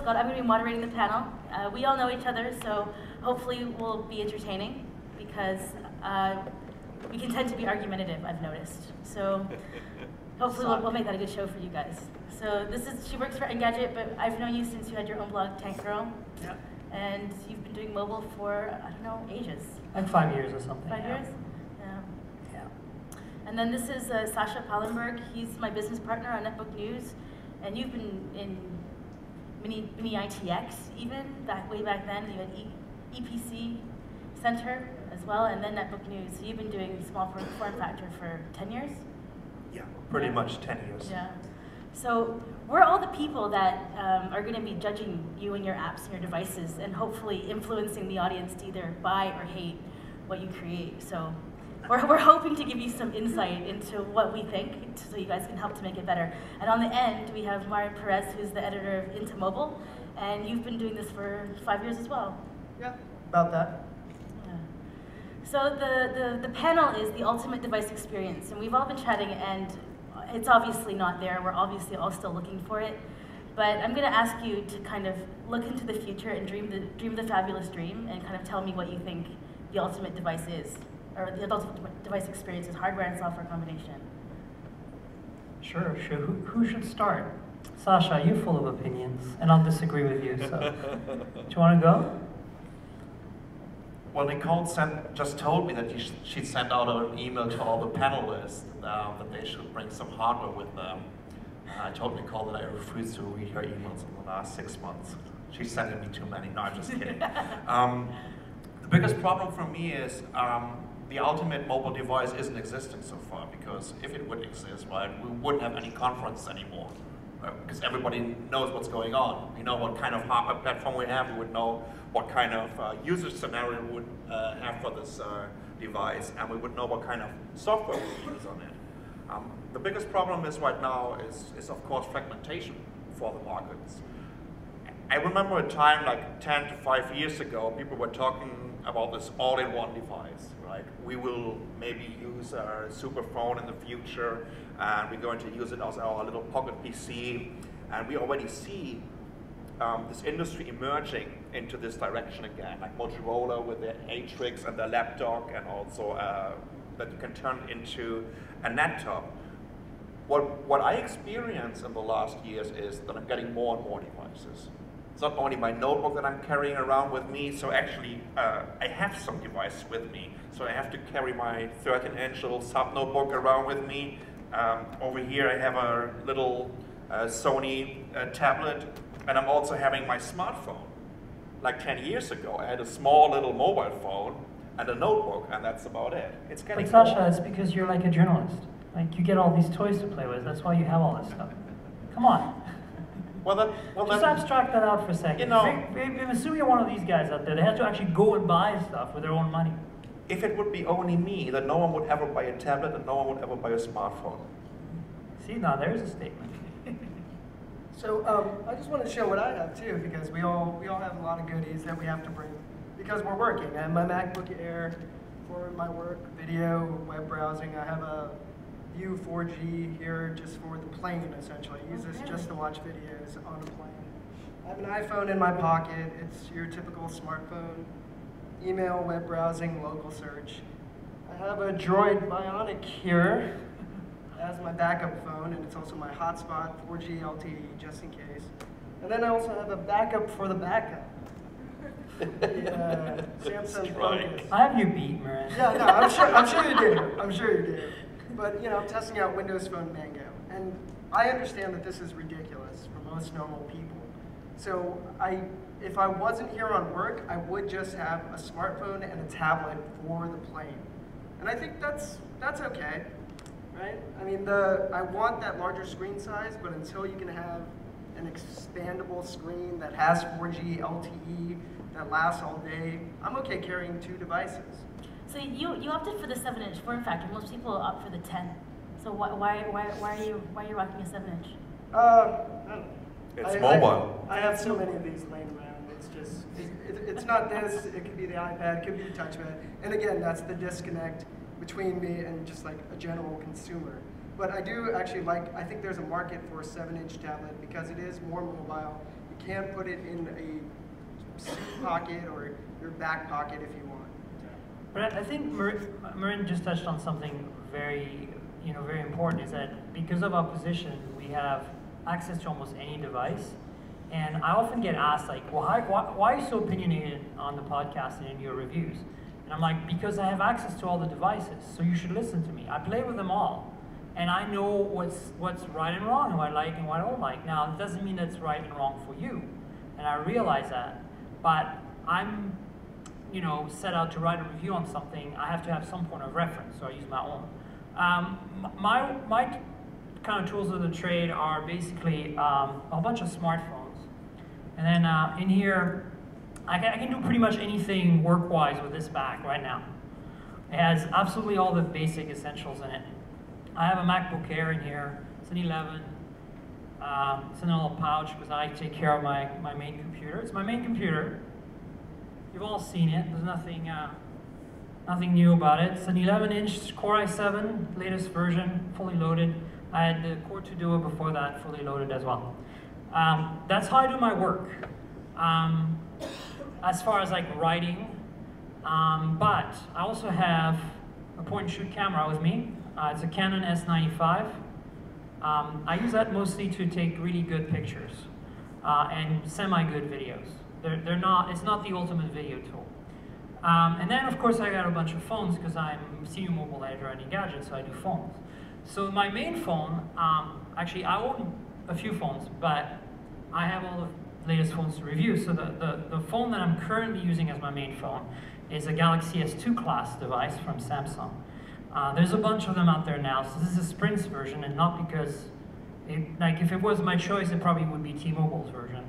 Scott. I'm going to be moderating the panel. We all know each other, so hopefully we'll be entertaining because we can tend to be argumentative, I've noticed. So hopefully we'll make that a good show for you guys. So she works for Engadget, but I've known you since you had your own blog, Tank Girl. Yeah. And you've been doing mobile for, I don't know, ages. Like 5 years or something. 5 years? Yeah. And then this is Sasha Pallenberg. He's my business partner on Netbook News. And you've been in mini ITX even, way back then. You had EPC Center as well, and then Netbook News. So you've been doing small form factor for 10 years? Yeah, pretty much 10 years. Yeah. So we're all the people that are going to be judging you and your apps and your devices and hopefully influencing the audience to either buy or hate what you create. So we're hoping to give you some insight into what we think so you guys can help to make it better. And on the end, we have Marian Perez, who's the editor of Into Mobile, and you've been doing this for 5 years as well. Yeah, about that. Yeah. So the panel is the ultimate device experience, and we've all been chatting, and it's obviously not there. We're obviously all still looking for it. But I'm going to ask you to kind of look into the future and dream the fabulous dream and kind of tell me what you think the ultimate device is, or the ultimate device experience is, hardware and software combination. Sure. Who should start? Sasha, you're full of opinions, and I'll disagree with you, so. Do you want to go? Well, Nicole just told me that she sent out an email to all the panelists that they should bring some hardware with them. I told Nicole that I refused to read her emails in the last 6 months. She's sending me too many. No, I'm just kidding. The biggest problem for me is the ultimate mobile device isn't existing so far, because if it would exist, right, we wouldn't have any conference anymore. Because everybody knows what's going on. We know what kind of hardware platform we have. We would know what kind of usage scenario we would have for this device, and we would know what kind of software we would use on it. The biggest problem is right now is of course fragmentation for the markets. I remember a time like 10 to 5 years ago, people were talking about this all-in-one device, right? We will maybe use our super phone in the future, and we're going to use it as our little pocket PC, and we already see this industry emerging into this direction again, like Motorola with their Atrix and their laptop, and also that you can turn into a laptop. What I experienced in the last years is that I'm getting more and more devices. It's not only my notebook that I'm carrying around with me, so actually I have some devices with me. So I have to carry my 13-inch little sub-notebook around with me. Over here I have a little Sony tablet, and I'm also having my smartphone. Like 10 years ago, I had a small little mobile phone and a notebook, and that's about it. It's getting But Sasha, it's because you're like a journalist. Like, you get all these toys to play with. That's why you have all this stuff. Come on. Just abstract that out for a second. You know, assume you're one of these guys out there. They have to actually go and buy stuff with their own money. If it would be only me, then no one would ever buy a tablet and no one would ever buy a smartphone. See, now there's a statement. So I just want to show what I have too, because we all have a lot of goodies that we have to bring because we're working. I have my MacBook Air for my work, video, web browsing. I have a View 4G here just for the plane, essentially. I use this just to watch videos on a plane. I have an iPhone in my pocket. It's your typical smartphone. Email, web browsing, local search. I have a Droid Bionic here as my backup phone, and it's also my hotspot, 4G LTE, just in case. And then I also have a backup for the backup. The Samsung Focus. I have you beat, Marin. Yeah, no, I'm sure you do. I'm sure you do. But you know, I'm testing out Windows Phone Mango, and I understand that this is ridiculous for most normal people. So if I wasn't here on work, I would just have a smartphone and a tablet for the plane, and I think that's okay, right? I mean, I want that larger screen size, but until you can have an expandable screen that has 4G LTE that lasts all day, I'm okay carrying 2 devices. So you opted for the 7-inch form factor. Most people opt for the 10. So why are you rocking a 7-inch? I don't know. It's mobile. I have so many of these laying around. It's just it's not this. It could be the iPad. It could be the touchpad. And again, that's the disconnect between me and just like a general consumer. But I do actually I think there's a market for a 7-inch tablet because it is more mobile. You can put it in a suit pocket or your back pocket if you want. But I think Marin just touched on something very, very important, is that because of our position, we have access to almost any device. And I often get asked, like, well, why are you so opinionated on the podcast and in your reviews? And I'm like, because I have access to all the devices, so you should listen to me. I play with them all. And I know what's right and wrong, and what I like and what I don't like. Now, it doesn't mean that's right and wrong for you. And I realize that. But I'm set out to write a review on something, I have to have some point of reference, so I use my own. My kind of tools of the trade are basically a whole bunch of smartphones. And then in here, I can do pretty much anything work-wise with this bag right now. It has absolutely all the basic essentials in it. I have a MacBook Air in here, it's an 11. It's in a little pouch because I take care of my main computer. It's my main computer. You've all seen it. There's nothing new about it. It's an 11-inch Core i7, latest version, fully loaded. I had the Core 2 Duo before that, fully loaded as well. That's how I do my work. As far as like writing, but I also have a point-and-shoot camera with me. It's a Canon S95. I use that mostly to take really good pictures and semi-good videos. It's not the ultimate video tool. And then, of course, I got a bunch of phones because I'm senior mobile editor at Engadget, so I do phones. So my main phone, actually, I own a few phones, but I have all the latest phones to review. So the phone that I'm currently using as my main phone is a Galaxy S2 class device from Samsung. There's a bunch of them out there now, so this is a Sprint's version, and not because, if it was my choice, it probably would be T-Mobile's version.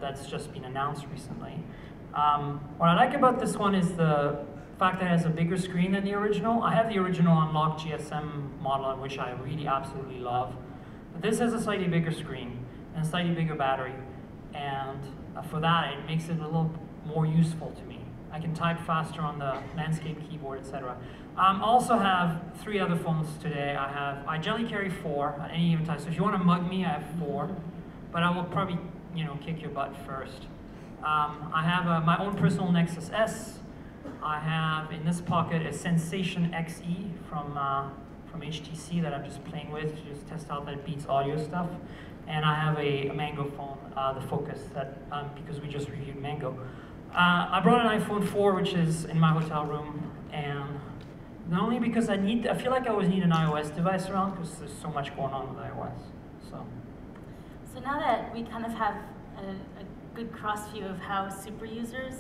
That's just been announced recently. What I like about this one is the fact that it has a bigger screen than the original. I have the original unlocked GSM model, which I really absolutely love. But this has a slightly bigger screen and a slightly bigger battery, and for that, it makes it a little more useful to me. I can type faster on the landscape keyboard, etc. I also have 3 other phones today. I generally carry 4 at any given time. So if you want to mug me, I have 4, but I will probably kick your butt first. I have my own personal Nexus S. I have in this pocket a Sensation XE from HTC that I'm just playing with to just test out that it beats audio stuff. And I have a Mango phone, the Focus, that because we just reviewed Mango. I brought an iPhone 4, which is in my hotel room, and not only because I feel like I always need an iOS device around because there's so much going on with iOS. So now that we kind of have a good cross view of how super users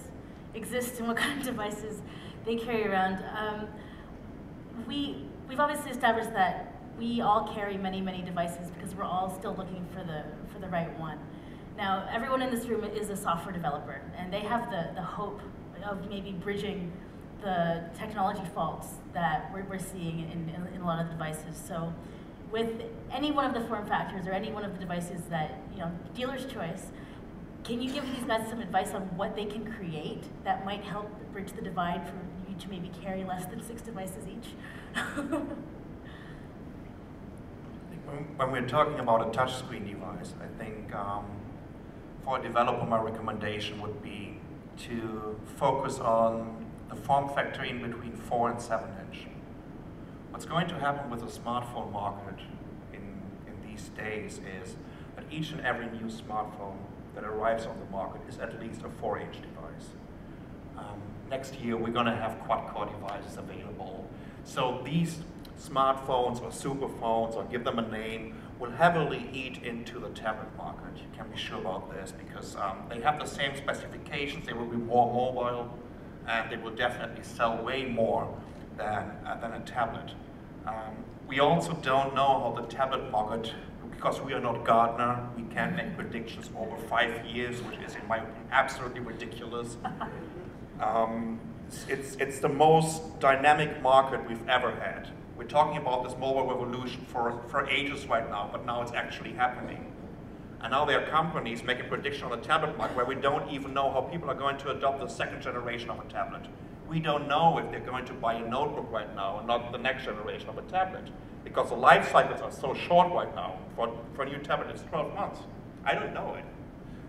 exist and what kind of devices they carry around, we've obviously established that we all carry many, many devices because we're all still looking for the right one. Now, everyone in this room is a software developer, and they have the hope of maybe bridging the technology faults that we're seeing in a lot of the devices. So with any one of the form factors or any one of the devices that, dealer's choice, can you give these guys some advice on what they can create that might help bridge the divide for you to maybe carry less than 6 devices each? When we're talking about a touchscreen device, I think for a developer, my recommendation would be to focus on the form factor in between 4 and 7-inch. What's going to happen with the smartphone market in these days is that each and every new smartphone that arrives on the market is at least a 4-inch device. Next year, we're going to have quad-core devices available. So these smartphones or super phones, or give them a name, will heavily eat into the tablet market. You can be sure about this because they have the same specifications, they will be more mobile, and they will definitely sell way more than a tablet. We also don't know how the tablet market, because we are not Gartner, we can't make predictions over 5 years, which is, in my opinion, absolutely ridiculous. It's the most dynamic market we've ever had. We're talking about this mobile revolution for ages right now, but now it's actually happening. And now there are companies making predictions on the tablet market where we don't even know how people are going to adopt the 2nd generation of a tablet. We don't know if they're going to buy a notebook right now and not the next generation of a tablet, because the life cycles are so short right now. For a new tablet, it's 12 months. I don't know it.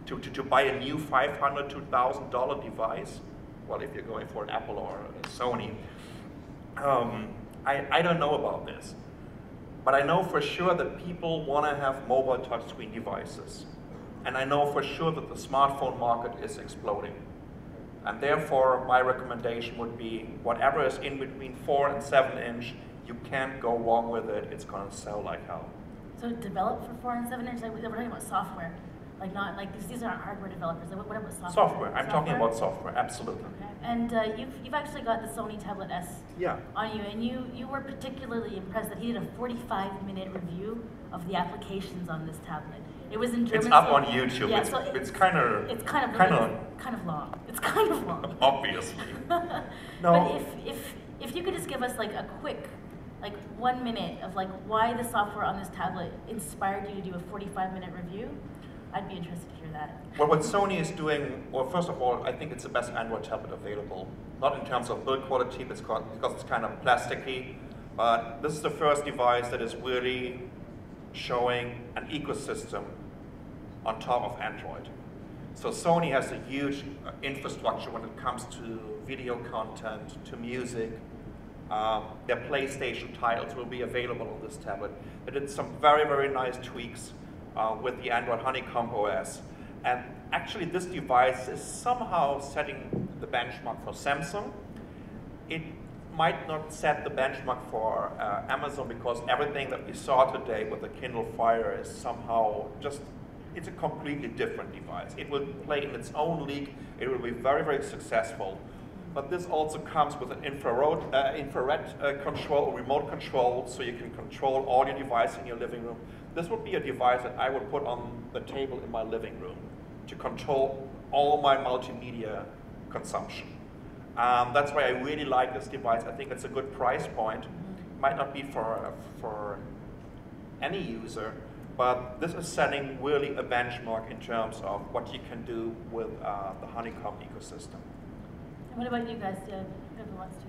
to buy a new $500 to $1,000 device. Well, if you're going for an Apple or a Sony. I don't know about this. But I know for sure that people want to have mobile touchscreen devices. And I know for sure that the smartphone market is exploding. And therefore, my recommendation would be whatever is in between 4 and 7 inch, you can't go wrong with it. It's going to sell like hell. So developed for 4 and 7 inch, like we're talking about software. Like not like these aren't hardware developers. Like, what about software? Software. I'm talking about software. Absolutely. Okay. And you've actually got the Sony Tablet S on you, and you were particularly impressed that he did a 45-minute review of the applications on this tablet. It was in German. It's up on YouTube. Yeah, it's kind of long. It's kind of long. Obviously. No. But if you could just give us like a quick, like 1 minute of like why the software on this tablet inspired you to do a 45-minute review, I'd be interested to hear that. Well, what Sony is doing, well, first of all, I think it's the best Android tablet available. Not in terms of build quality, because it's kind of plasticky, but this is the first device that is really showing an ecosystem on top of Android. So Sony has a huge infrastructure when it comes to video content, to music. Their PlayStation titles will be available on this tablet. They did some very, very nice tweaks with the Android Honeycomb OS. And actually this device is somehow setting the benchmark for Samsung. It might not set the benchmark for Amazon, because everything that we saw today with the Kindle Fire is somehow just, it's a completely different device. It will play in its own league. It will be very, very successful. But this also comes with an infrared control, remote control, so you can control all your devices in your living room. This would be a device that I would put on the table in my living room to control all my multimedia consumption. That's why I really like this device. I think it's a good price point. Might not be for any user, but this is setting really a benchmark in terms of what you can do with the Honeycomb ecosystem. And what about you guys? Whoever wants to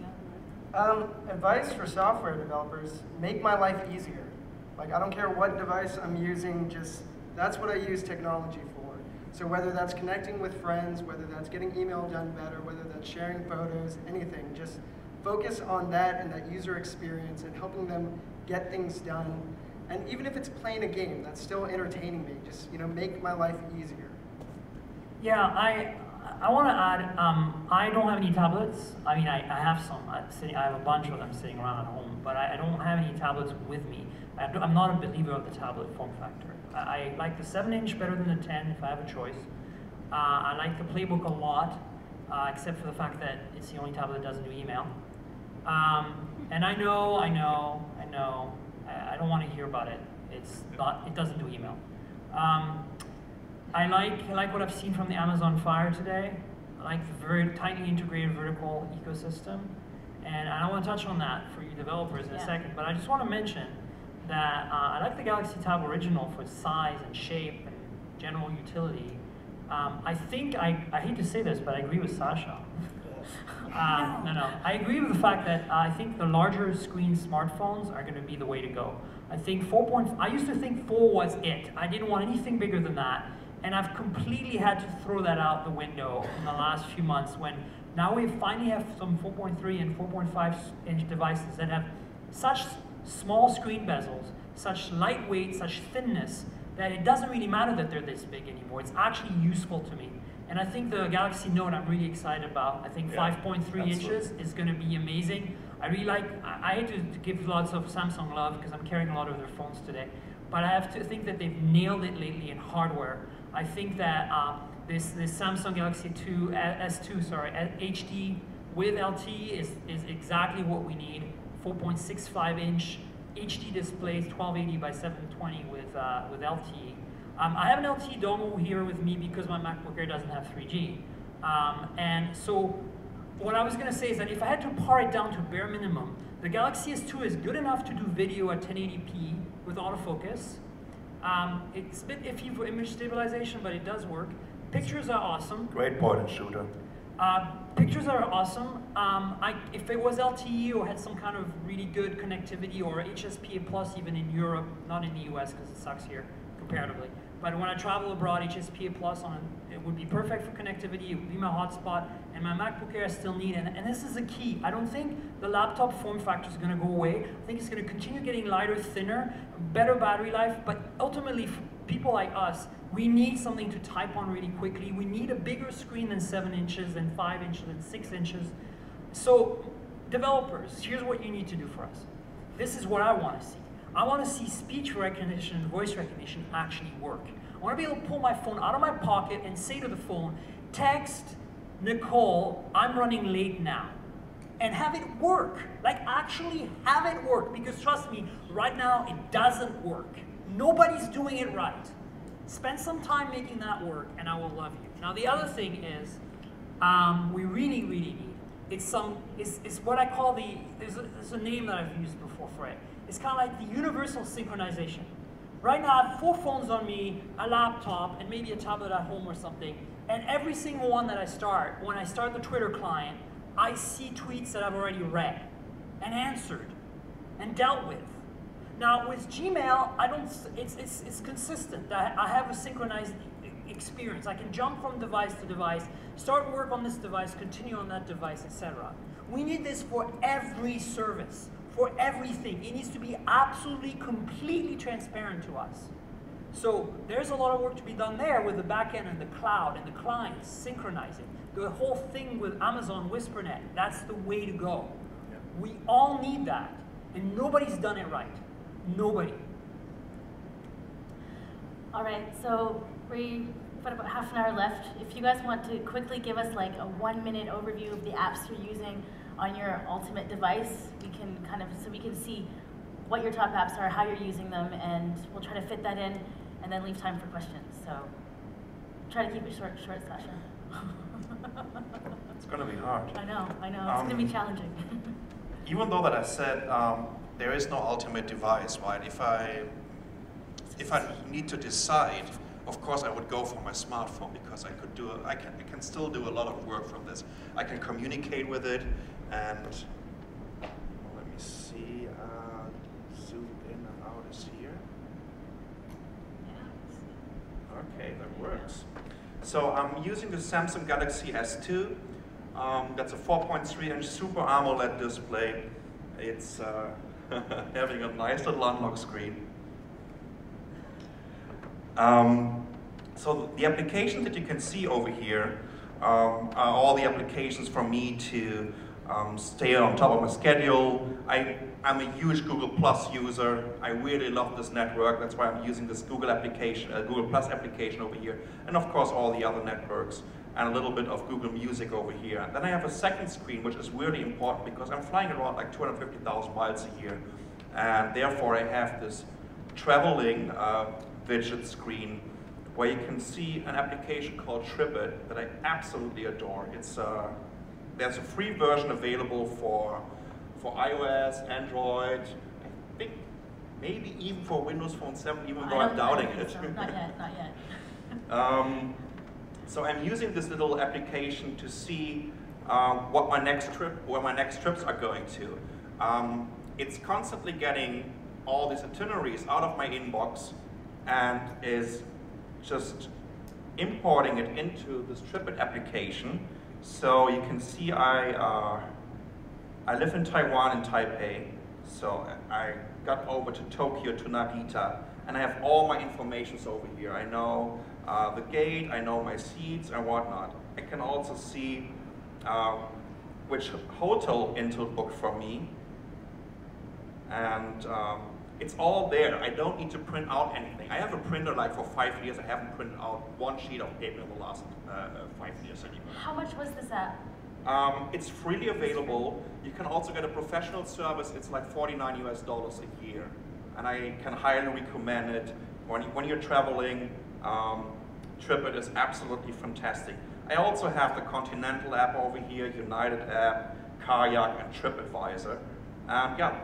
go. Advice for software developers: make my life easier. Like, I don't care what device I'm using, just that's what I use technology for. So whether that's connecting with friends, whether that's getting email done better, whether that's sharing photos, anything, just focus on that and that user experience and helping them get things done. And even if it's playing a game, that's still entertaining me. Just, make my life easier. Yeah, I want to add, I don't have any tablets. I mean, I have some. I have a bunch of them sitting around at home, but I don't have any tablets with me. I'm not a believer of the tablet form factor. I like the 7-inch better than the 10 if I have a choice. I like the Playbook a lot, except for the fact that it's the only tablet that doesn't do email. And I know, I don't want to hear about it. It doesn't do email. I like what I've seen from the Amazon Fire today. I like the very tightly integrated vertical ecosystem. And I want to touch on that for you developers in a second, but I just want to mention that I like the Galaxy Tab Original for its size and shape and general utility. I think, I hate to say this, but I agree with Sasha. No. I agree with the fact that I think the larger screen smartphones are going to be the way to go. I think I used to think 4 was it. I didn't want anything bigger than that. And I've completely had to throw that out the window in the last few months, when now we finally have some 4.3 and 4.5 inch devices that have such small screen bezels, such lightweight, such thinness, that it doesn't really matter that they're this big anymore. It's actually useful to me. And I think the Galaxy Note I'm really excited about. I think 5.3 inches is going to be amazing. I really like, I hate to give lots of Samsung love because I'm carrying a lot of their phones today, but I have to think that they've nailed it lately in hardware. I think that this Samsung Galaxy S2 HD with LTE is exactly what we need. 4.65 inch HD displays, 1280 by 720 with LTE. I have an LTE dongle here with me because my MacBook Air doesn't have 3G. And so what I was going to say is that if I had to par it down to bare minimum, the Galaxy S2 is good enough to do video at 1080p with autofocus. It's a bit iffy for image stabilization, but it does work. Pictures are awesome. Great point and shooter. Pictures are awesome. If it was LTE or had some kind of really good connectivity, or HSPA+ even in Europe, not in the US because it sucks here comparatively, but when I travel abroad, HSPA Plus it would be perfect for connectivity, it would be my hotspot, and my MacBook Air I still need, and this is the key. I don't think the laptop form factor is going to go away. I think it's going to continue getting lighter, thinner, better battery life, but ultimately, for people like us, we need something to type on really quickly. We need a bigger screen than 7 inches, than 5 inches, than 6 inches. So, developers, here's what you need to do for us. This is what I want to see. I want to see speech recognition and voice recognition actually work. I want to be able to pull my phone out of my pocket and say to the phone, text Nicole, I'm running late now. And have it work. Like, actually have it work. Because trust me, right now it doesn't work. Nobody's doing it right. Spend some time making that work and I will love you. Now the other thing is, we really, really need, it's what I call there's a name that I've used before for it. It's kind of like the universal synchronization. Right now I have 4 phones on me, a laptop, and maybe a tablet at home or something. And every single one that I start, when I start the Twitter client, I see tweets that I've already read and answered and dealt with. Now with Gmail, it's consistent. I have a synchronized experience. I can jump from device to device, start work on this device, continue on that device, etc. We need this for every service, for everything. It needs to be absolutely, completely transparent to us. So there's a lot of work to be done there with the backend and the cloud and the clients synchronizing. The whole thing with Amazon WhisperNet, that's the way to go. Yeah. We all need that, and nobody's done it right. Nobody. All right, so we've got about half an hour left. If you guys want to quickly give us like a 1-minute overview of the apps you're using on your ultimate device, we can so we can see what your top apps are, how you're using them, and we'll try to fit that in and then leave time for questions. So try to keep it short, Sasha. It's going to be hard. I know, it's going to be challenging. Even though that I said there is no ultimate device, right? If I need to decide, of course I would go for my smartphone because I can still do a lot of work from this. I can communicate with it, and let me see, zoom in and out is here. Okay, that works. So I'm using the Samsung Galaxy S2. That's a 4.3-inch Super AMOLED display. It's having a nice little unlock screen. So the applications that you can see over here are all the applications for me to stay on top of my schedule. I'm a huge Google Plus user. I really love this network. That's why I'm using this Google application, Google Plus application over here, and of course all the other networks, and a little bit of Google Music over here. And then I have a second screen, which is really important because I'm flying around like 250,000 miles a year, and therefore I have this traveling widget screen where you can see an application called TripIt that I absolutely adore. It's there's a free version available for iOS, Android, I think maybe even for Windows Phone 7, even though I'm doubting it. So. Not yet. So I'm using this little application to see where my next trips are going to. It's constantly getting all these itineraries out of my inbox and is just importing it into this TripIt application. So you can see I live in Taiwan, in Taipei, so I got over to Tokyo, to Narita, and I have all my information over here. I know the gate, I know my seats and whatnot. I can also see which hotel Intel booked for me, and it's all there. I don't need to print out anything. I have a printer like for 5 years. I haven't printed out one sheet of paper in the last 5 years anymore. How much was this app? It's freely available. You can also get a professional service. It's like $49 US a year. And I can highly recommend it. When you're traveling, TripIt is absolutely fantastic. I also have the Continental app over here, United app, Kayak, and TripAdvisor. Yeah,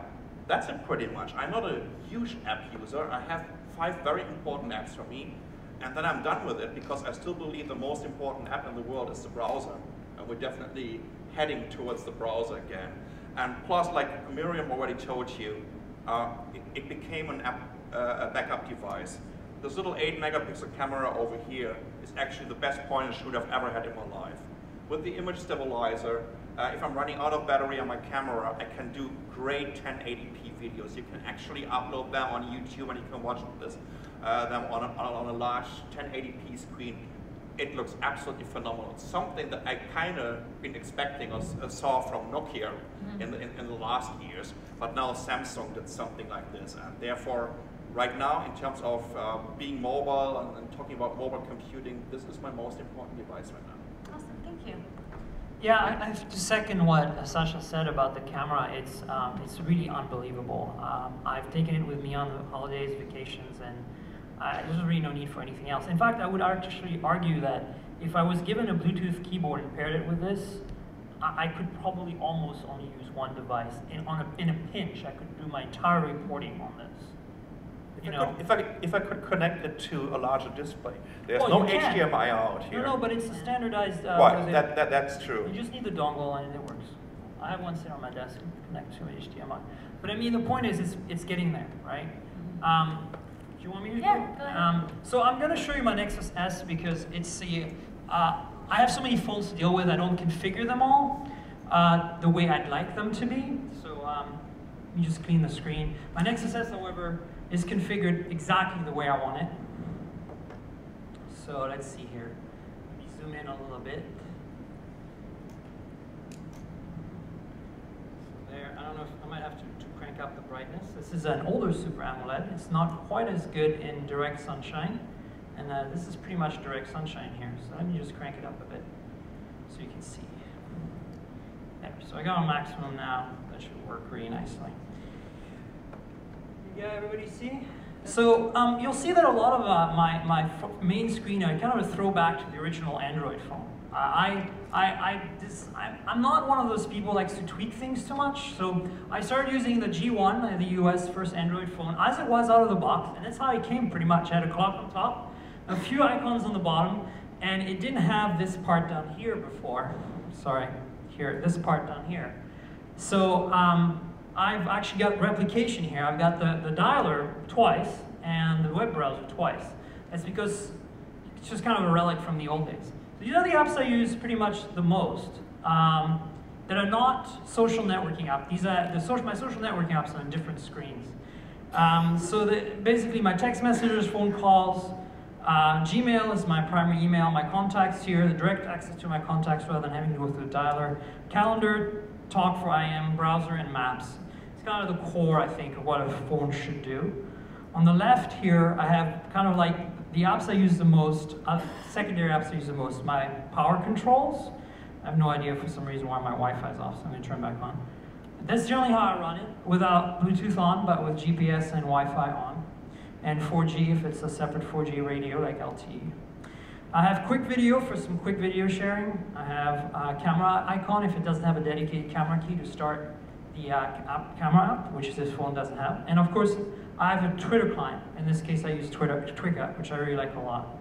that's it pretty much. I'm not a huge app user. I have 5 very important apps for me. And then I'm done with it because I still believe the most important app in the world is the browser. And we're definitely heading towards the browser again. And plus, like Miriam already told you, it became an app, a backup device. this little 8-megapixel camera over here is actually the best point and shoot I've ever had in my life. With the image stabilizer, if I'm running out of battery on my camera, I can do great 1080p videos. You can actually upload them on YouTube and you can watch them on a large 1080p screen. It looks absolutely phenomenal. It's something that I kind of been expecting or saw from Nokia in the last years, but now Samsung did something like this. And therefore, right now, in terms of being mobile and talking about mobile computing, this is my most important device right now. Awesome, thank you. Yeah, I have to second what Sasha said about the camera. It's really unbelievable. I've taken it with me on the holidays, vacations, and there's really no need for anything else. In fact, I would actually argue that if I was given a Bluetooth keyboard and paired it with this, I could probably almost only use one device. In a pinch, I could do my entire reporting on this. If I could connect it to a larger display, there's Well, no you can. HDMI out here. No, but it's a standardized. Right, that's true. You just need the dongle and it works. I have one sitting on my desk and connect to HDMI. But I mean, the point is, it's getting there, right? Do you want me to? Yeah, go ahead. So I'm going to show you my Nexus S because I have so many phones to deal with. I don't configure them all the way I'd like them to be. So let me just clean the screen. My Nexus S, however, is configured exactly the way I want it. So let's see here. Let me zoom in a little bit. So there, I don't know if I might have to crank up the brightness. This is an older Super AMOLED. It's not quite as good in direct sunshine. And this is pretty much direct sunshine here. So let me just crank it up a bit so you can see. There, so I got on maximum now. That should work really nicely. Yeah, everybody see? So you'll see that a lot of my main screen, I kind of a throwback to the original Android phone. I'm not one of those people who likes to tweak things too much. So I started using the G1, the US first Android phone, as it was out of the box, and that's how it came pretty much. I had a clock on top, a few icons on the bottom, and it didn't have this part down here before. Sorry, here, this part down here. So I've actually got replication here. I've got the dialer twice and the web browser twice. That's because it's just kind of a relic from the old days. So these are the apps I use pretty much the most that are not social networking apps. These are my social networking apps on different screens. Basically my text messages, phone calls, Gmail is my primary email, my contacts here, the direct access to my contacts rather than having to go through the dialer, calendar, Talk for IM, browser, and maps. It's kind of the core, I think, of what a phone should do. On the left here, I have kind of like the apps I use the most, secondary apps I use the most, my power controls. I have no idea for some reason why my Wi-Fi is off, so I'm going to turn it back on. That's generally how I run it, without Bluetooth on, but with GPS and Wi-Fi on. And 4G if it's a separate 4G radio like LTE. I have quick video for some quick video sharing. I have a camera icon if it doesn't have a dedicated camera key to start the camera app, which this phone doesn't have. And of course, I have a Twitter client. In this case, I use Twitter, which I really like a lot.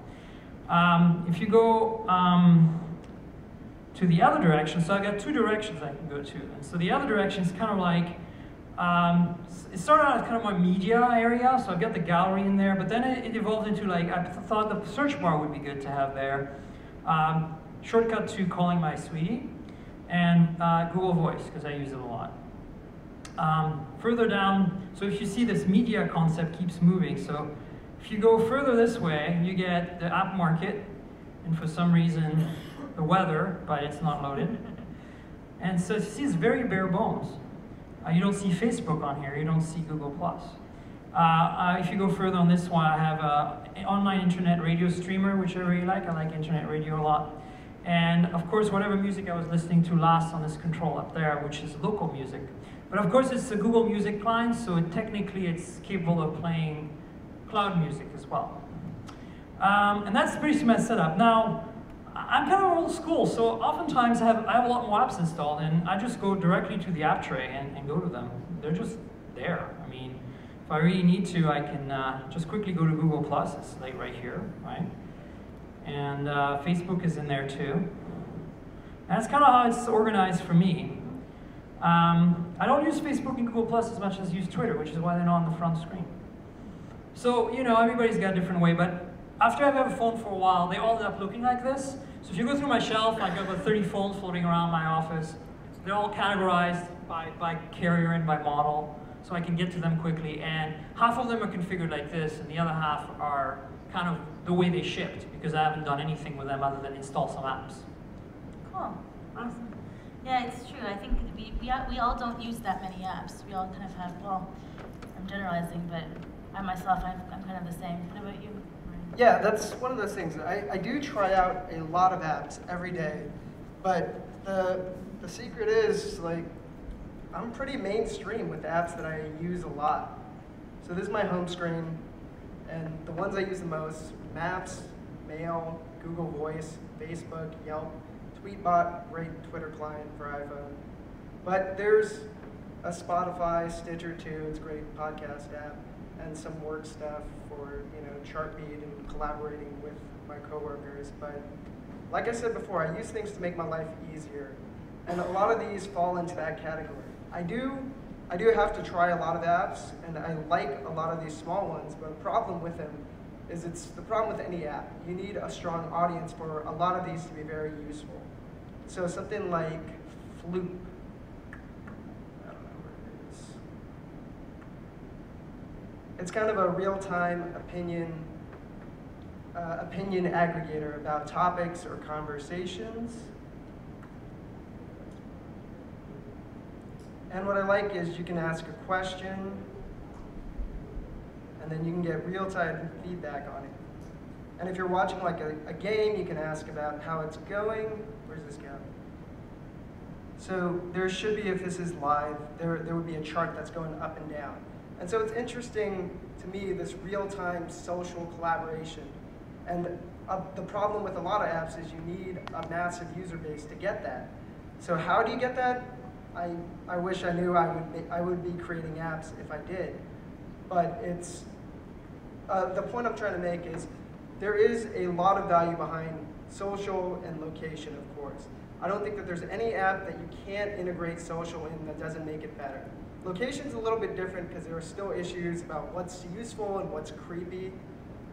If you go to the other direction, so I've got two directions I can go to. And so the other direction is kind of like, it started out as kind of my media area, so I've got the gallery in there, but then it evolved into like, I thought the search bar would be good to have there. Shortcut to calling my sweetie, and Google Voice, because I use it a lot. Further down, so if you see this media concept keeps moving, so if you go further this way, you get the app market, and for some reason, the weather, but it's not loaded. And so you see it's very bare bones. You don't see Facebook on here, you don't see Google+. If you go further on this one, I have an online internet radio streamer, which I really like. I like internet radio a lot. And of course, whatever music I was listening to last on this control up there, which is local music. But of course, it's a Google Music client, so technically it's capable of playing cloud music as well. And that's pretty much my setup. Now, I'm kind of old school, so oftentimes I have a lot more apps installed, and I just go directly to the app tray and go to them. They're just there. I mean, if I really need to, I can just quickly go to Google+. It's like right here, right? And Facebook is in there too. And that's kind of how it's organized for me. I don't use Facebook and Google+ as much as I use Twitter, which is why they're not on the front screen. So, you know, everybody's got a different way, but after I've had a phone for a while, they all end up looking like this. So if you go through my shelf, I got about 30 phones floating around my office. They're all categorized by carrier and by model, so I can get to them quickly. And half of them are configured like this, and the other half are kind of the way they shipped, because I haven't done anything with them other than install some apps. Cool. Awesome. Yeah, it's true. I think we all don't use that many apps. We all kind of have, well, I'm generalizing, but I myself, I'm kind of the same. What about you? Yeah, that's one of those things. I do try out a lot of apps every day, but the secret is, like, I'm pretty mainstream with the apps that I use a lot. So this is my home screen, and the ones I use the most: Maps, Mail, Google Voice, Facebook, Yelp, Tweetbot, great Twitter client for iPhone. But there's a Spotify, Stitcher too, it's a great podcast app, and some work stuff for, you know, Chartbeat and collaborating with my coworkers. But like I said before, I use things to make my life easier, and a lot of these fall into that category. I do have to try a lot of apps, and I like a lot of these small ones, but the problem with them is it's the problem with any app. You need a strong audience for a lot of these to be very useful. So something like Floop. I don't know where it is. It's kind of a real-time opinion aggregator about topics or conversations. And what I like is you can ask a question, and then you can get real-time feedback on it. And if you're watching like a game, you can ask about how it's going. Where's this go? So there should be, if this is live, there would be a chart that's going up and down. And so it's interesting to me, this real-time social collaboration. And the problem with a lot of apps is you need a massive user base to get that. So how do you get that? I wish I knew I would be creating apps if I did. But it's, the point I'm trying to make is there is a lot of value behind social and location, of course. I don't think that there's any app that you can't integrate social in that doesn't make it better. Location's a little bit different because there are still issues about what's useful and what's creepy.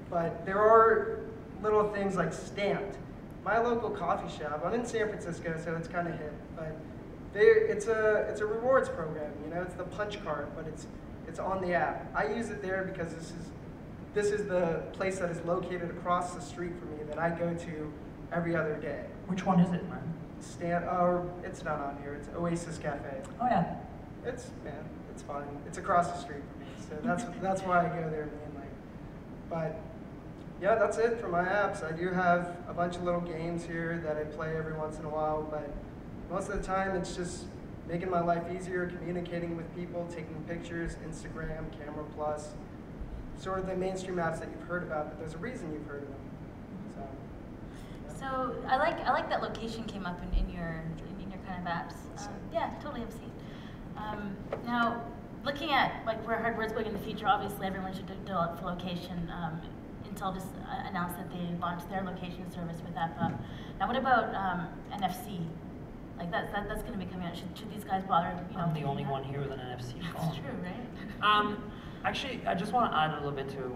But there are little things like Stamped. My local coffee shop, I'm in San Francisco, so it's kind of hip, but it's a rewards program. You know, it's the punch card, but it's on the app. I use it there because this is the place that is located across the street from me that I go to every other day. Which one is it, man? It's not on here. It's Oasis Cafe. Oh yeah. It's fine. It's across the street from me, so that's why I go there mainly. But yeah, that's it for my apps. I do have a bunch of little games here that I play every once in a while, but most of the time it's just making my life easier, communicating with people, taking pictures, Instagram, Camera Plus, sort of the mainstream apps that you've heard about, but there's a reason you've heard of them. So I like that location came up in your kind of apps. Yeah, totally have seen. Now, looking at like where hardware's going in the future, obviously everyone should develop for location. Intel just announced that they launched their location service with AppUp. Now, what about NFC? Like that's going to be coming out. Should these guys bother? You know, I'm the only one here with an NFC phone. That's true, right? Actually, I just want to add a little bit to,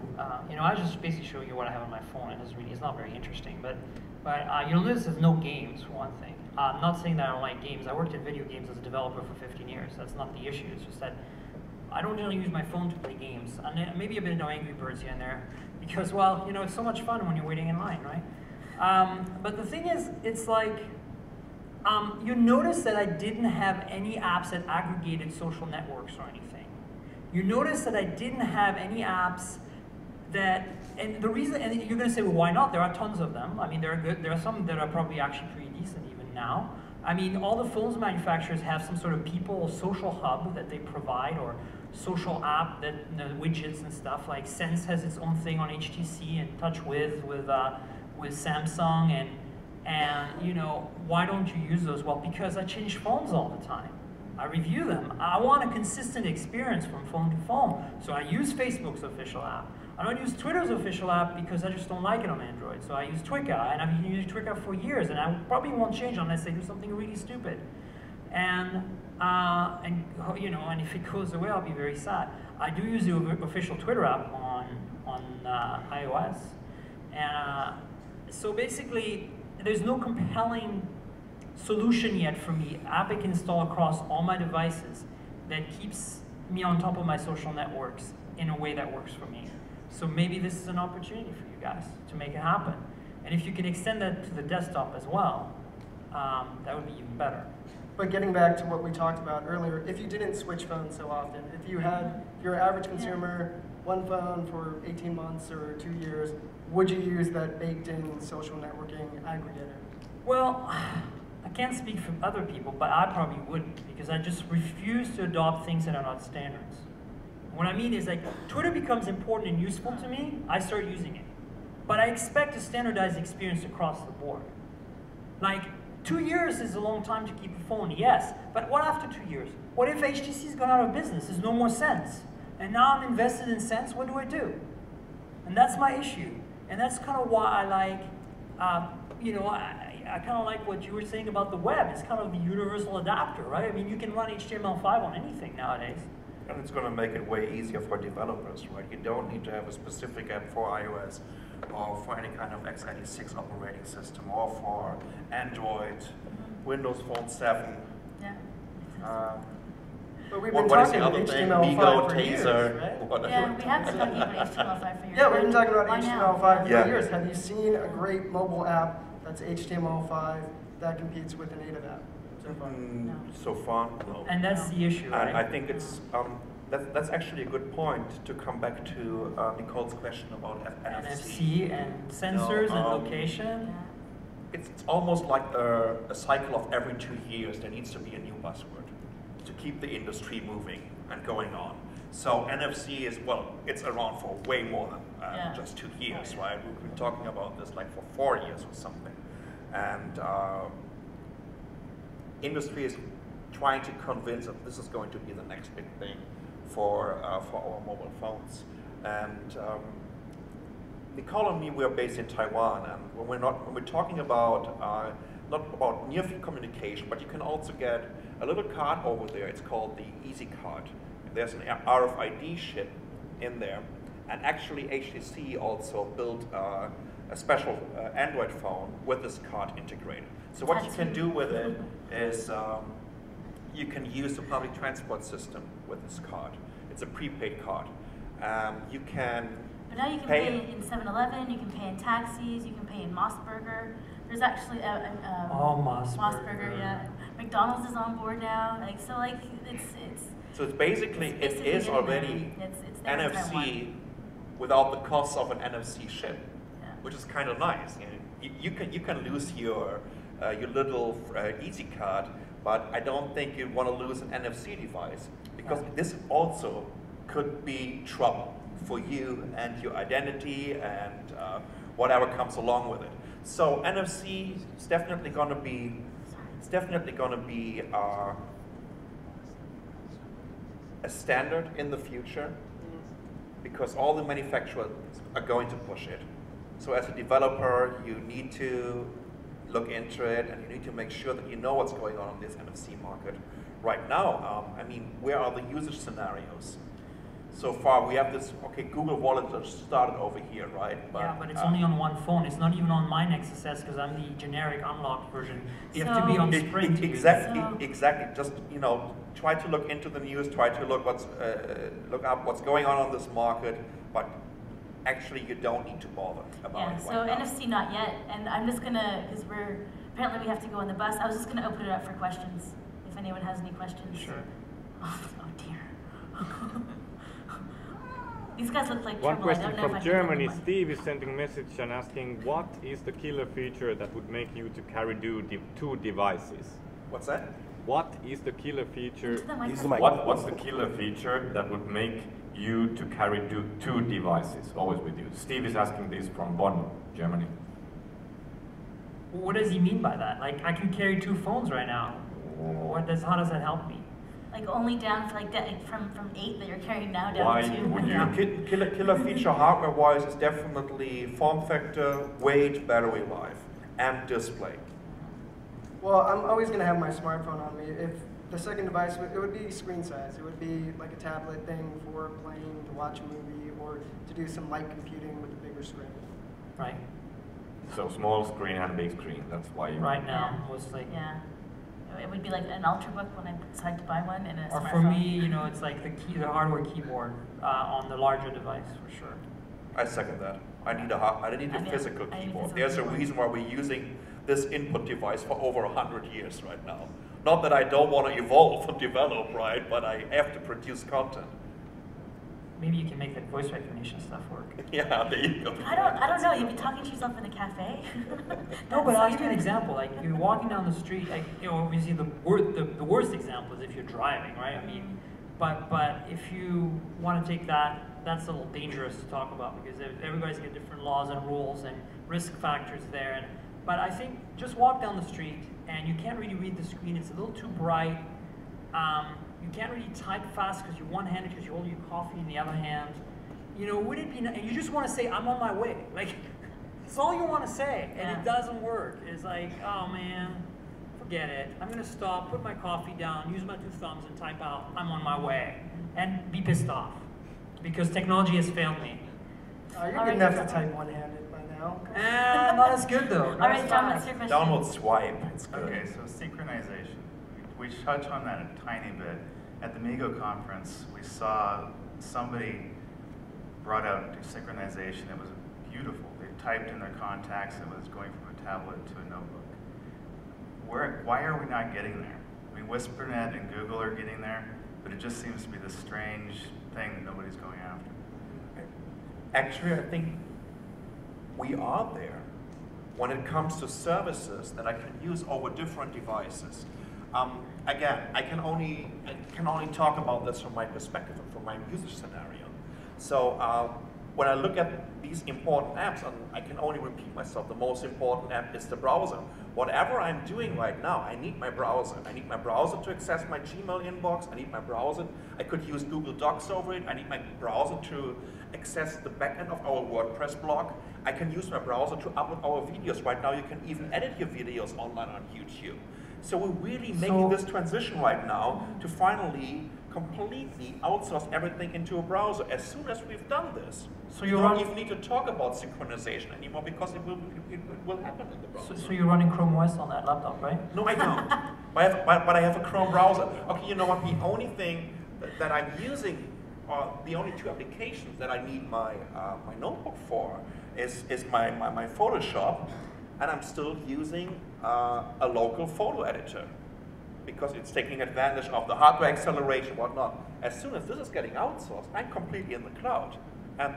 you know, I was just basically showing you what I have on my phone. It's not very interesting, but you'll notice there's no games, for one thing. I'm not saying that I don't like games. I worked in video games as a developer for 15 years. That's not the issue. It's just that I don't really use my phone to play games. And maybe a bit of Angry Birds here and there, because, well, you know, it's so much fun when you're waiting in line, right? But the thing is, it's like, you notice that I didn't have any apps that aggregated social networks or anything. You notice that I didn't have any apps that, and the reason, and you're going to say, well, why not? There are tons of them. I mean, there are good. There are some that are probably actually pretty decent even now. I mean, all the phones manufacturers have some sort of people social hub that they provide, or social app that, you know, widgets and stuff. Like Sense has its own thing on HTC, and TouchWiz with Samsung, and you know, why don't you use those? Well, because I change phones all the time. I review them. I want a consistent experience from phone to phone. So I use Facebook's official app. I don't use Twitter's official app because I just don't like it on Android. So I use Twitter, and I've been using Twitter for years, and I probably won't change unless they do something really stupid. And And if it goes away, I'll be very sad. I do use the official Twitter app on iOS, and so basically, there's no compelling solution yet for me. App I can install across all my devices that keeps me on top of my social networks in a way that works for me. So maybe this is an opportunity for you guys to make it happen. And if you can extend that to the desktop as well, that would be even better. But getting back to what we talked about earlier, if you didn't switch phones so often, if you're an average consumer, one phone for 18 months or 2 years, would you use that baked-in social networking aggregator? Well, I can't speak for other people, but I probably wouldn't, because I just refuse to adopt things that are not standards. What I mean is, like, Twitter becomes important and useful to me, I start using it. But I expect a standardized experience across the board. Like, 2 years is a long time to keep a phone, yes, but what after 2 years? What if HTC's gone out of business? There's no more Sense. And now I'm invested in Sense, what do I do? And that's my issue. And that's kind of why I like, I kind of like what you were saying about the web. It's kind of the universal adapter, right? I mean, you can run HTML5 on anything nowadays. And it's going to make it way easier for developers, right? You don't need to have a specific app for iOS or for any kind of x86 operating system or for Android, Windows Phone 7. Yeah. But we've What been is the talking other about thing? HTML5 Migo, for Taser. years, right? Yeah, we have been talking about HTML5 for years. Yeah, we've been talking about Why now? HTML5 for Yeah. years. Have you seen a great mobile app that's HTML5 that competes with a native app so far? No. So far, no. And that's the issue, right? And I think it's that's actually a good point to come back to Nicole's question about NFC. NFC and sensors and No, location. Yeah. It's almost like a cycle of every 2 years. There needs to be a new buzzword to keep the industry moving and going on. So NFC is, well, it's around for way more than just 2 years, right? We've been talking about this like for 4 years or something. And industry is trying to convince that this is going to be the next big thing for our mobile phones. And Nicole and me, we're based in Taiwan, and when we're talking about not about near-field communication, but you can also get a little card over there. It's called the Easy Card. There's an RFID chip in there, and actually HTC also built a special Android phone with this card integrated. So what you can do with it is you can use the public transport system with this card. It's a prepaid card. You can But now you can pay in 7-Eleven, you can pay in taxis, you can pay in Mossburger. There's actually Mossburger. yeah. McDonald's is on board now. Like so, like it's. So it's basically, It's it is getting already there. It's there in NFC Taiwan. without the cost of an NFC chip, Yeah. which is kind of nice. You can lose your little Easy Card, but I don't think you want to lose an NFC device, because this also could be trouble for you and your identity and whatever comes along with it. So NFC is definitely going to be a standard in the future, because all the manufacturers are going to push it. So as a developer, you need to look into it, and you need to make sure that you know what's going on in this NFC market. Right now, I mean, where are the usage scenarios? So far, we have this, okay, Google Wallet that started over here, right? Yeah, but it's only on one phone. It's not even on my Nexus S, because I'm the generic unlocked version. You have to be on Sprint. Exactly. Just, try to look into the news, try to look up what's going on this market, but actually you don't need to bother about it so right now. NFC not yet, and I'm just gonna, because apparently we have to go on the bus, I was just gonna open it up for questions, if anyone has any questions. Sure. Oh dear. These guys look like One trouble. I question don't know if from I can Germany. open one. Steve is sending a message and asking, what is the killer feature that would make you to carry two devices? What's that? What is the killer feature? Into the microphone. What's the killer feature that would make you to carry two devices always with you? Steve is asking this from Bonn, Germany. What does he mean by that? Like, I can carry 2 phones right now. How does that help me? Like only down for like that from 8 that you're carrying now down Why to 2. would you? Killer feature hardware-wise is definitely form factor, weight, battery life, and display. Well, I'm always going to have my smartphone on me. If the second device, it would be screen size. It would be like a tablet thing for playing, to watch a movie, or to do some light computing with a bigger screen. Right. So small screen and big screen, that's why you... Right now, mostly. Yeah. It would be like an Ultrabook when I decide to buy one, and a Or smartphone. for me, you know, it's like the hardware keyboard on the larger device, for sure. I second that. I need a physical keyboard. There's a reason why we're using this input device for over 100 years right now. Not that I don't want to evolve and develop, right? But I have to produce content. Maybe you can make that voice recognition stuff work. Yeah, there you go. I don't know. You'd be talking to yourself in a cafe. No, but I'll give you an example. Like you're walking down the street, like you know, obviously the worst example is if you're driving, right? I mean, but if you want to take that, that's a little dangerous to talk about because everybody's got different laws and rules and risk factors there. But I think just walk down the street and you can't really read the screen. It's a little too bright. You can't really type fast because you're one-handed because you hold your coffee in the other hand. You know, would it be nice? And you just want to say, I'm on my way. Like, that's all you want to say, and it doesn't work. It's like, oh man, forget it. I'm going to stop, put my coffee down, use my 2 thumbs and type out, I'm on my way. And be pissed off because technology has failed me. You're good enough to type one-handed by now. Not as good though. All right, John, what's your question? Downward swipe, it's good. Okay, so synchronization. We touched on that a tiny bit. At the MIGO conference, we saw somebody brought out synchronization. It was beautiful. They typed in their contacts. It was going from a tablet to a notebook. Why are we not getting there? I mean, WhisperNet and Google are getting there, but it just seems to be this strange thing that nobody's going after. Actually, I think we are there when it comes to services that I can use over different devices. Again, I can only talk about this from my perspective and from my user scenario. So when I look at these important apps, and I can only repeat myself, the most important app is the browser. Whatever I'm doing right now, I need my browser. I need my browser to access my Gmail inbox. I need my browser. I could use Google Docs over it. I need my browser to access the backend of our WordPress blog. I can use my browser to upload our videos. Right now, you can even edit your videos online on YouTube. So we're really making this transition right now to finally completely outsource everything into a browser. As soon as we've done this, so you don't even need to talk about synchronization anymore because it will happen in the browser. So you're running Chrome OS on that laptop, right? No, I don't. But I have a Chrome browser. Okay, you know what? The only thing that I'm using, or the only 2 applications that I need my my notebook for, is my Photoshop, and I'm still using a local photo editor because it's taking advantage of the hardware acceleration, whatnot. As soon as this is getting outsourced, I'm completely in the cloud. And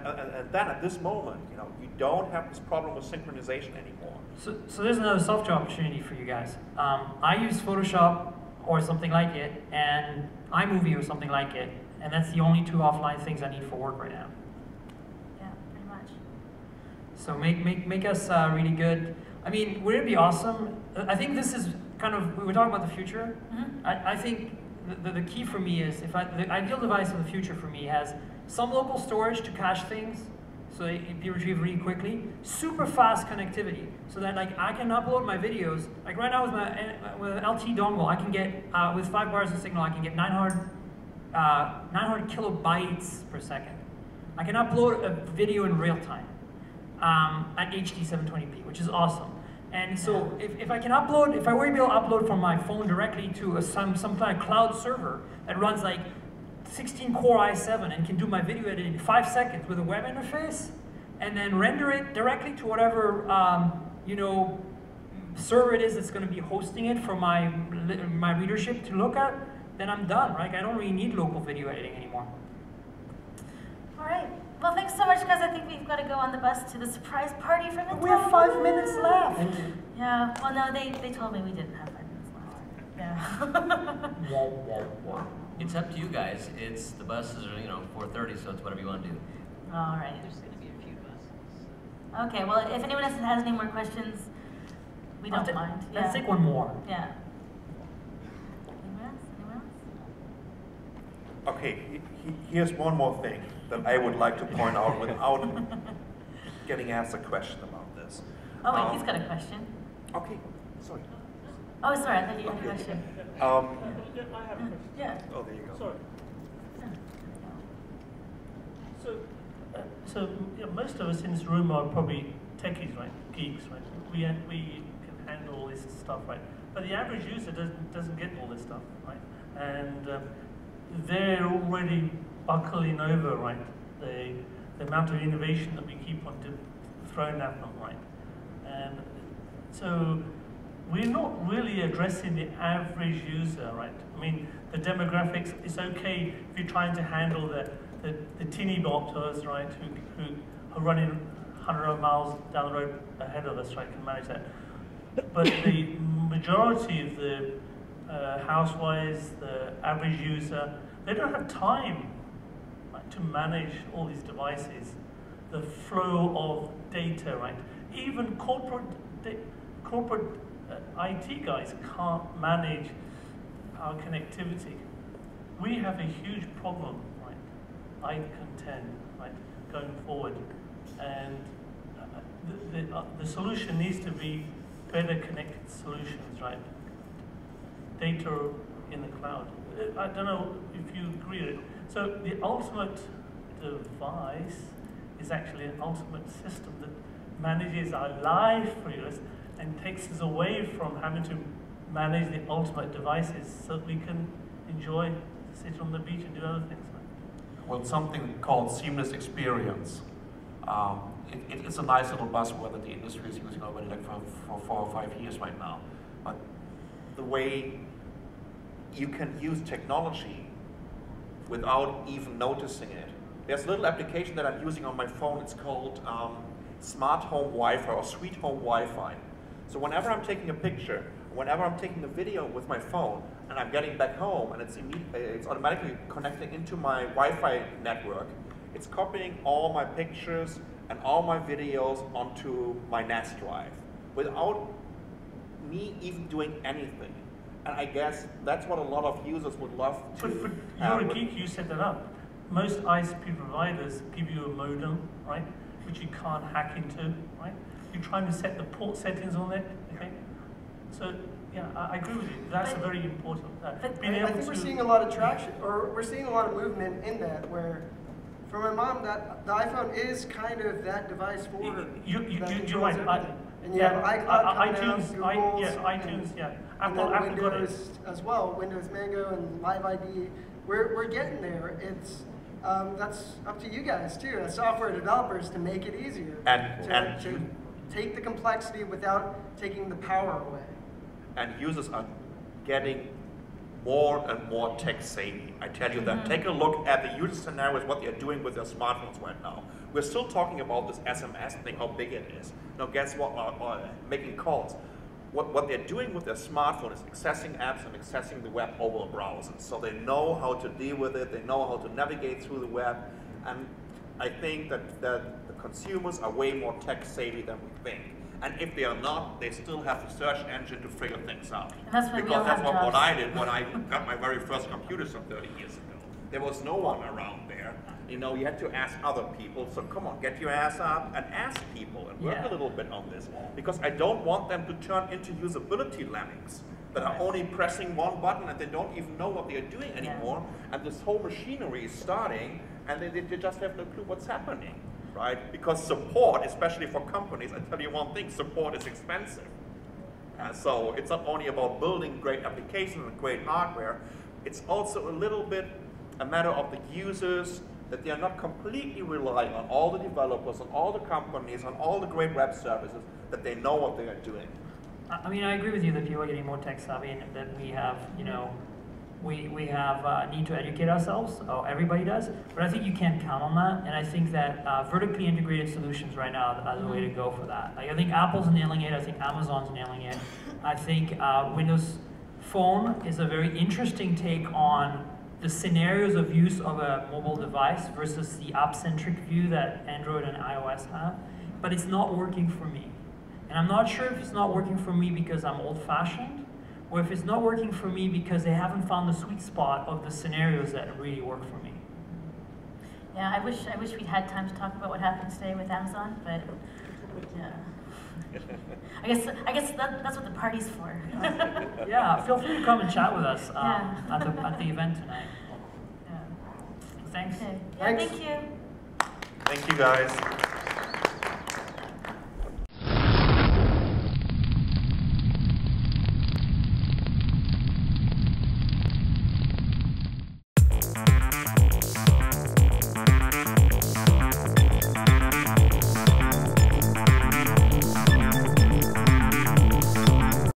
then at this moment, you know, you don't have this problem with synchronization anymore. So there's another software opportunity for you guys. I use Photoshop or something like it, and iMovie or something like it, and that's the only 2 offline things I need for work right now. Yeah, pretty much. So make us really good. I mean, would it be awesome? I think this is kind of, we were talking about the future. Mm-hmm. I think the key for me is, the ideal device of the future for me has some local storage to cache things, so it can be retrieved really quickly, super fast connectivity, so that like I can upload my videos, like right now with an LT dongle, I can get, with 5 bars of signal, I can get 900 kilobytes per second. I can upload a video in real time at HD 720p, which is awesome. And so if I can upload, if I were to be able to upload from my phone directly to some kind of cloud server that runs like 16 core i7 and can do my video editing in 5 seconds with a web interface, and then render it directly to whatever you know, server it is that's going to be hosting it for my readership to look at, then I'm done, right? I don't really need local video editing anymore. All right. Well, thanks so much, guys. I think we've got to go on the bus to the surprise party for the We have 5 minutes left. Yeah. Well, no, they told me we didn't have 5 minutes left. Yeah. It's up to you guys. It's the buses are 4:30, so it's whatever you want to do. All right. There's going to be a few buses. Okay. Well, if anyone else has any more questions, we don't mind. Let's take one more. Yeah. Anyone else? Anyone else? Okay, here's one more thing that I would like to point out without getting asked a question about this. Oh, wait, he's got a question. Okay, sorry. Oh, sorry, I thought you had a question. Yeah, I have a question. Yeah. Oh, there you go. Sorry. So yeah, most of us in this room are probably techies, right? Geeks, right? We can handle all this stuff, right? But the average user doesn't get all this stuff, right? And they're already buckling over, right? The amount of innovation that we keep on throwing at them, right? And so we're not really addressing the average user, right? I mean, the demographics, it's okay if you're trying to handle the teeny botters, right, who are running 100 miles down the road ahead of us, right, can manage that. But the majority of the housewives, the average user, they don't have time, right, to manage all these devices, the flow of data, right? Even corporate IT guys can't manage our connectivity. We have a huge problem, right? I contend, right, going forward, and the solution needs to be better connected solutions, right? Data in the cloud. I don't know if you agree with it. So the ultimate device is actually an ultimate system that manages our life for us and takes us away from having to manage the ultimate devices so that we can enjoy, sit on the beach and do other things. Well, something called seamless experience. It's a nice little buzzword that the industry is using already like for 4 or 5 years right now. But the way you can use technology without even noticing it. There's a little application that I'm using on my phone. It's called Smart Home Wi-Fi or Sweet Home Wi-Fi. So whenever I'm taking a picture, whenever I'm taking a video with my phone, and I'm getting back home, and it's automatically connecting into my Wi-Fi network, it's copying all my pictures and all my videos onto my NAS drive without me even doing anything. And I guess that's what a lot of users would love to. But you're a geek, you set that up. Most ISP providers give you a modem, right, which you can't hack into, right? You're trying to set the port settings on it, okay? So, yeah, I agree with you. That's a very important. I think we're seeing a lot of traction, or we're seeing a lot of movement in that, where for my mom, that the iPhone is kind of that device for her. You're right. And you have iCloud coming iTunes, out, iTunes, yeah. Apple got it. Windows as well, Windows Mango and Live ID. We're getting there. It's that's up to you guys too, as software developers, to make it easier to take the complexity without taking the power away. And users are getting more and more tech savvy. I tell you that. Take a look at the user scenarios, what they're doing with their smartphones right now. We're still talking about this SMS thing, how big it is. Now guess what, making calls. What they're doing with their smartphone is accessing apps and accessing the web over a browser. So they know how to deal with it, they know how to navigate through the web, and I think that the consumers are way more tech savvy than we think. And if they are not, they still have the search engine to figure things out. That's what I did when I got my very first computer some 30 years ago. There was no one around there. You know, you had to ask other people. So come on, get your ass up and ask people and work a little bit on this. Because I don't want them to turn into usability lemmings that are only pressing one button and they don't even know what they're doing anymore. And this whole machinery is starting and they just have no clue what's happening. Right? Because support, especially for companies, I tell you one thing, support is expensive. So it's not only about building great applications and great hardware, it's also a little bit a matter of the users, that they are not completely relying on all the developers, on all the companies, on all the great web services, that they know what they are doing. I mean, I agree with you that people are getting more tech savvy and that we have, you know, we have need to educate ourselves. Everybody does, but I think you can't count on that. And I think that vertically integrated solutions right now are the way to go for that. Like, I think Apple's nailing it. I think Amazon's nailing it. I think Windows Phone is a very interesting take on the scenarios of use of a mobile device versus the app-centric view that Android and iOS have. But it's not working for me. And I'm not sure if it's not working for me because I'm old-fashioned, or if it's not working for me because they haven't found the sweet spot of the scenarios that really work for me. Yeah, I wish we'd had time to talk about what happened today with Amazon, but yeah. I guess that's what the party's for. Yeah, feel free to come and chat with us Yeah. at the event tonight. Yeah. Thanks. Okay. Yeah, Thanks. thank you. Thank you guys.